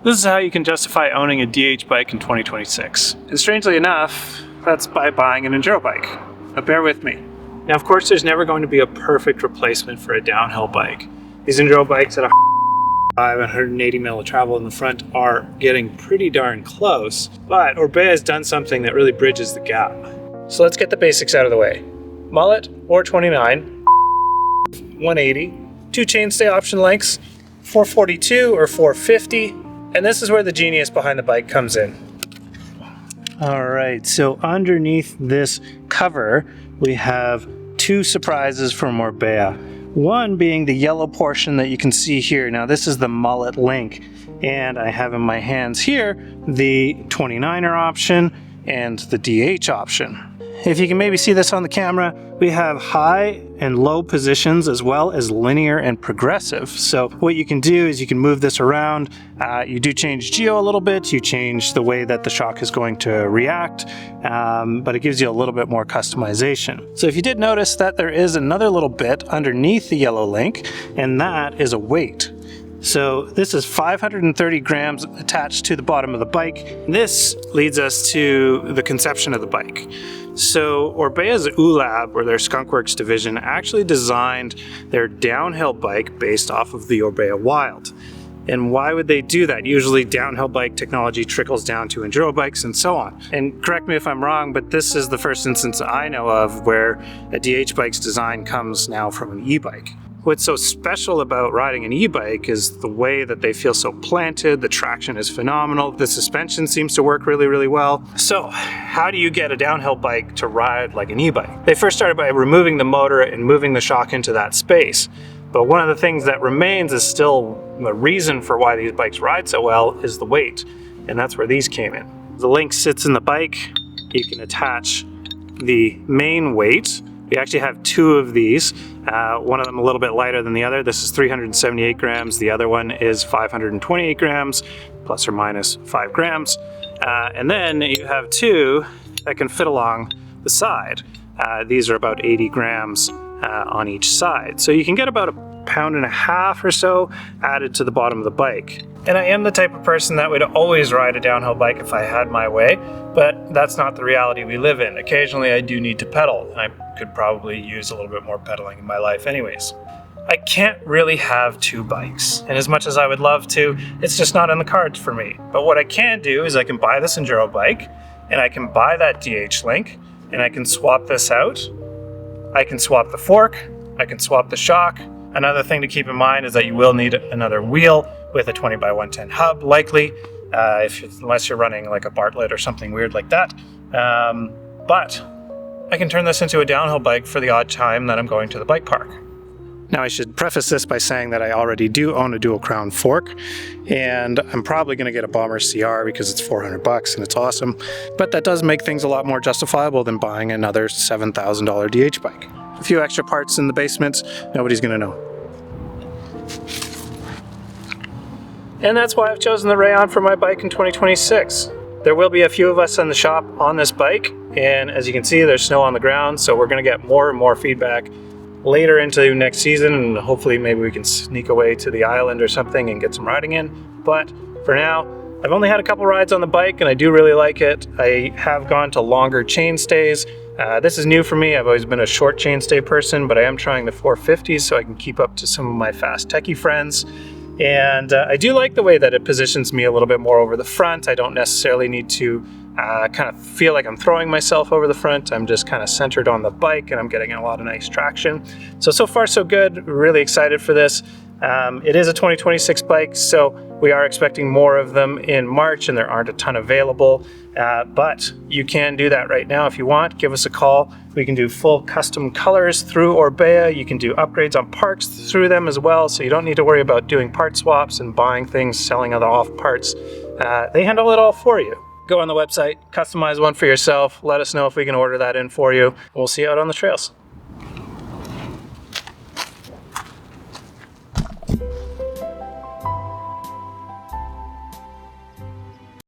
This is how you can justify owning a DH bike in 2026. And strangely enough, that's by buying an Enduro bike. But bear with me. Now, of course, there's never going to be a perfect replacement for a downhill bike. These Enduro bikes at 180 mil of travel in the front are getting pretty darn close, but Orbea has done something that really bridges the gap. So let's get the basics out of the way. Mullet, or 29, 180, 2 chainstay option lengths, 442 or 450, and this is where the genius behind the bike comes in. All right, so underneath this cover, we have 2 surprises from Orbea. One being the yellow portion that you can see here. Now this is the Mullet link, and I have in my hands here the 29er option and the DH option. If you can maybe see this on the camera, we have high and low positions as well as linear and progressive. So what you can do is you can move this around. You do change geo a little bit. You change the way that the shock is going to react, but it gives you a little bit more customization. So if you did notice that there is another little bit underneath the yellow link, and that is a weight. So this is 530 grams attached to the bottom of the bike. This leads us to the conception of the bike. So Orbea's ULab, or their Skunkworks division, actually designed their downhill bike based off of the Orbea Wild. And why would they do that? Usually downhill bike technology trickles down to Enduro bikes and so on. And correct me if I'm wrong, but this is the first instance I know of where a DH bike's design comes now from an e-bike. What's so special about riding an e-bike is the way that they feel so planted, the traction is phenomenal, the suspension seems to work really, really well. So how do you get a downhill bike to ride like an e-bike? They first started by removing the motor and moving the shock into that space. But one of the things that remains is still the reason for why these bikes ride so well is the weight. And that's where these came in. The link sits in the bike. You can attach the main weight. We actually have 2 of these. One of them a little bit lighter than the other. This is 378 grams. The other one is 528 grams, plus or minus 5 grams. And then you have 2 that can fit along the side. These are about 80 grams on each side. So you can get about 1.5 pounds or so added to the bottom of the bike. And I am the type of person that would always ride a downhill bike if I had my way, but that's not the reality we live in. Occasionally I do need to pedal, and I could probably use a little bit more pedaling in my life anyways. I can't really have 2 bikes, and as much as I would love to, it's just not in the cards for me. But what I can do is I can buy this Enduro bike, and I can buy that DH link, and I can swap this out. I can swap the fork, I can swap the shock. Another thing to keep in mind is that you will need another wheel with a 20x110 hub, likely, unless you're running like a Bartlett or something weird like that. But I can turn this into a downhill bike for the odd time that I'm going to the bike park. Now I should preface this by saying that I already do own a dual crown fork, and I'm probably going to get a Bomber CR because it's $400 and it's awesome, but that does make things a lot more justifiable than buying another $7,000 DH bike. A few extra parts in the basement, nobody's going to know. And that's why I've chosen the Rayon for my bike in 2026. There will be a few of us in the shop on this bike, and as you can see, there's snow on the ground, so we're going to get more and more feedback later into next season, and hopefully maybe we can sneak away to the island or something and get some riding in. But for now, I've only had a couple rides on the bike, and I do really like it. I have gone to longer chain stays. This is new for me. I've always been a short chainstay person, but I am trying the 450s so I can keep up to some of my fast techie friends. And I do like the way that it positions me a little bit more over the front. I don't necessarily need to kind of feel like I'm throwing myself over the front. I'm just kind of centered on the bike, and I'm getting a lot of nice traction. So far so good. Really excited for this. It is a 2026 bike, so we are expecting more of them in March, and there aren't a ton available. But you can do that right now if you want. Give us a call. We can do full custom colors through Orbea. You can do upgrades on parts through them as well, so you don't need to worry about doing part swaps and buying things, selling other off parts. They handle it all for you. Go on the website, customize one for yourself. Let us know if we can order that in for you. We'll see you out on the trails.